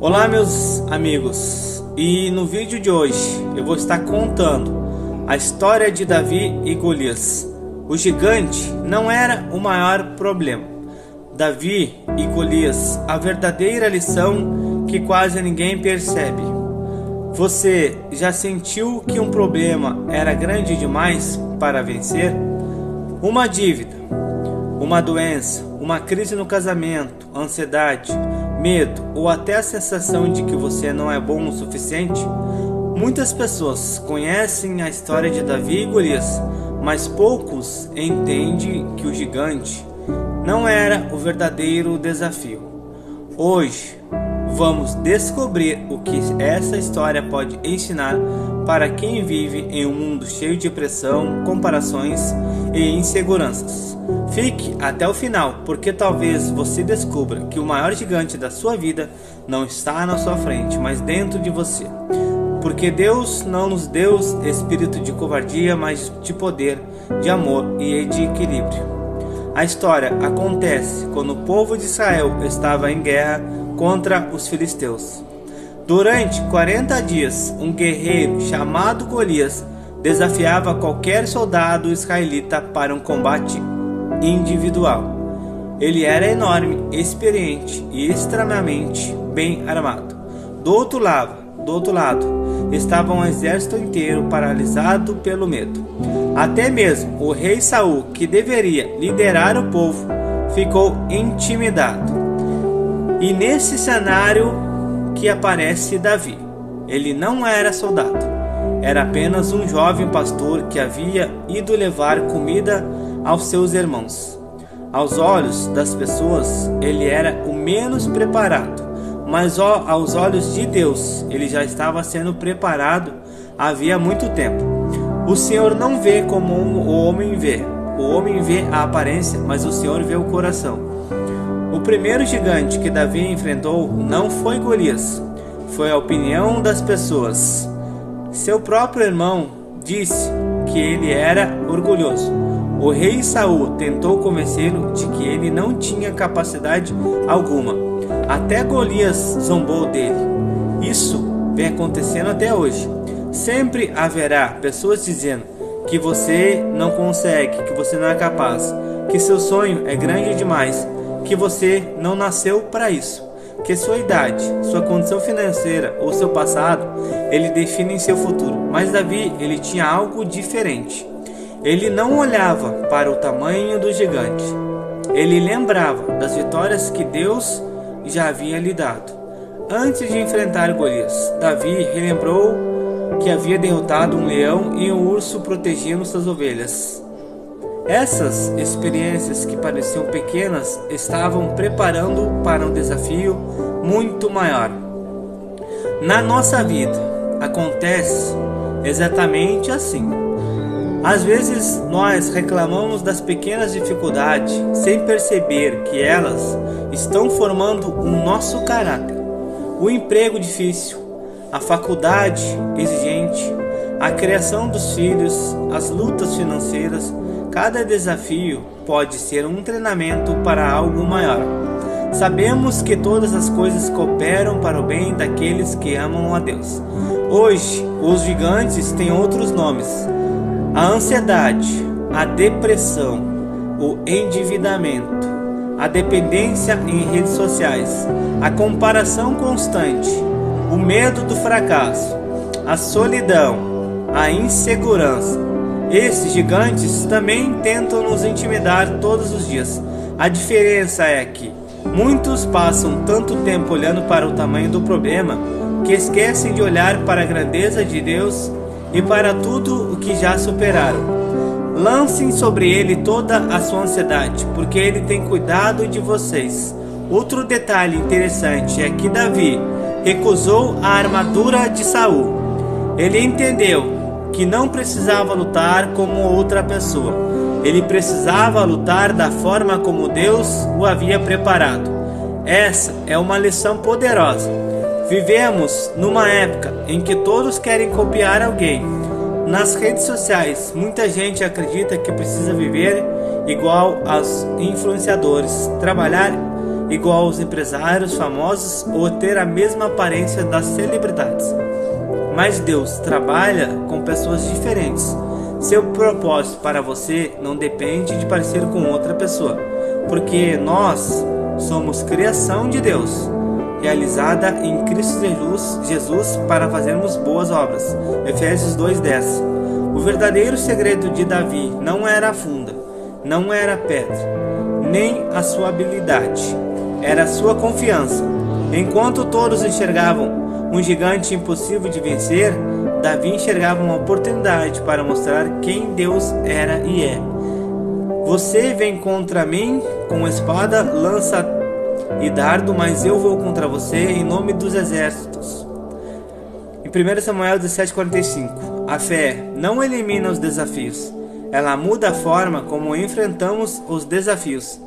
Olá meus amigos, e no vídeo de hoje eu vou estar contando a história de Davi e Golias. O gigante não era o maior problema. Davi e Golias, a verdadeira lição que quase ninguém percebe. Você já sentiu que um problema era grande demais para vencer? Uma dívida, uma doença, uma crise no casamento, ansiedade, medo ou até a sensação de que você não é bom o suficiente? Muitas pessoas conhecem a história de Davi e Golias, mas poucos entendem que o gigante não era o verdadeiro desafio. Hoje vamos descobrir o que essa história pode ensinar para quem vive em um mundo cheio de pressão, comparações e inseguranças. Fique até o final, porque talvez você descubra que o maior gigante da sua vida não está na sua frente, mas dentro de você. Porque Deus não nos deu espírito de covardia, mas de poder, de amor e de equilíbrio. A história acontece quando o povo de Israel estava em guerra contra os filisteus. Durante 40 dias, um guerreiro chamado Golias desafiava qualquer soldado israelita para um combate individual. Ele era enorme, experiente e extremamente bem armado. Do outro lado, estava um exército inteiro paralisado pelo medo. Até mesmo o rei Saul, que deveria liderar o povo, ficou intimidado. E nesse cenário que aparece Davi. Ele não era soldado, era apenas um jovem pastor que havia ido levar comida aos seus irmãos. Aos olhos das pessoas, ele era o menos preparado, mas aos olhos de Deus, ele já estava sendo preparado havia muito tempo. O Senhor não vê como o homem vê. O homem vê a aparência, mas o Senhor vê o coração. O primeiro gigante que Davi enfrentou não foi Golias, foi a opinião das pessoas. Seu próprio irmão disse que ele era orgulhoso. O rei Saul tentou convencê-lo de que ele não tinha capacidade alguma. Até Golias zombou dele. Isso vem acontecendo até hoje. Sempre haverá pessoas dizendo que você não consegue, que você não é capaz, que seu sonho é grande demais, que você não nasceu para isso, que sua idade, sua condição financeira ou seu passado, ele define seu futuro. Mas Davi, ele tinha algo diferente. Ele não olhava para o tamanho do gigante. Ele lembrava das vitórias que Deus já havia lhe dado. Antes de enfrentar Golias, Davi relembrou que havia derrotado um leão e um urso protegendo suas ovelhas. Essas experiências que pareciam pequenas estavam preparando para um desafio muito maior. Na nossa vida acontece exatamente assim. Às vezes nós reclamamos das pequenas dificuldades sem perceber que elas estão formando o nosso caráter. O emprego difícil, a faculdade exigente, a criação dos filhos, as lutas financeiras. Cada desafio pode ser um treinamento para algo maior. Sabemos que todas as coisas cooperam para o bem daqueles que amam a Deus. Hoje, os gigantes têm outros nomes: a ansiedade, a depressão, o endividamento, a dependência em redes sociais, a comparação constante, o medo do fracasso, a solidão, a insegurança. Esses gigantes também tentam nos intimidar todos os dias. A diferença é que muitos passam tanto tempo olhando para o tamanho do problema que esquecem de olhar para a grandeza de Deus e para tudo o que já superaram. Lancem sobre ele toda a sua ansiedade, porque ele tem cuidado de vocês. Outro detalhe interessante é que Davi recusou a armadura de Saul. Ele entendeu que não precisava lutar como outra pessoa. Ele precisava lutar da forma como Deus o havia preparado. Essa é uma lição poderosa. Vivemos numa época em que todos querem copiar alguém. Nas redes sociais, muita gente acredita que precisa viver igual aos influenciadores, trabalhar igual aos empresários famosos ou ter a mesma aparência das celebridades. Mas Deus trabalha com pessoas diferentes. Seu propósito para você não depende de parecer com outra pessoa, porque nós somos criação de Deus, realizada em Cristo Jesus para fazermos boas obras. Efésios 2:10. O verdadeiro segredo de Davi não era a funda, não era a pedra, nem a sua habilidade, era a sua confiança. Enquanto todos enxergavam um gigante impossível de vencer, Davi enxergava uma oportunidade para mostrar quem Deus era e é. Você vem contra mim com espada, lança e dardo, mas eu vou contra você em nome dos exércitos. Em 1 Samuel 17:45, a fé não elimina os desafios, ela muda a forma como enfrentamos os desafios.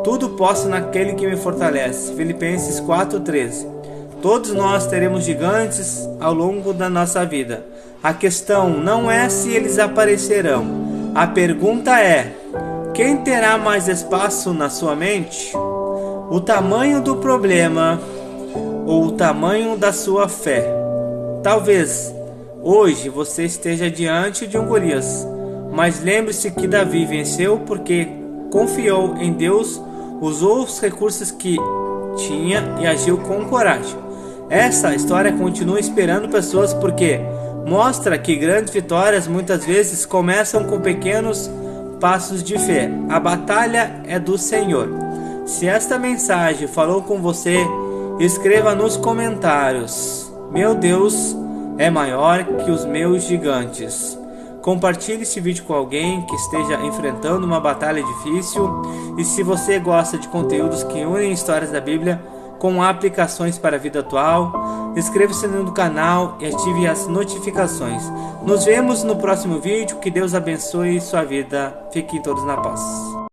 Tudo posso naquele que me fortalece. Filipenses 4:13. Todos nós teremos gigantes ao longo da nossa vida. A questão não é se eles aparecerão. A pergunta é: quem terá mais espaço na sua mente? O tamanho do problema ou o tamanho da sua fé? Talvez hoje você esteja diante de um Golias, mas lembre-se que Davi venceu porque confiou em Deus, usou os recursos que tinha e agiu com coragem. Essa história continua inspirando pessoas porque mostra que grandes vitórias muitas vezes começam com pequenos passos de fé. A batalha é do Senhor. Se esta mensagem falou com você, escreva nos comentários: meu Deus é maior que os meus gigantes. Compartilhe esse vídeo com alguém que esteja enfrentando uma batalha difícil. E se você gosta de conteúdos que unem histórias da Bíblia com aplicações para a vida atual, inscreva-se no canal e ative as notificações. Nos vemos no próximo vídeo. Que Deus abençoe sua vida. Fiquem todos na paz.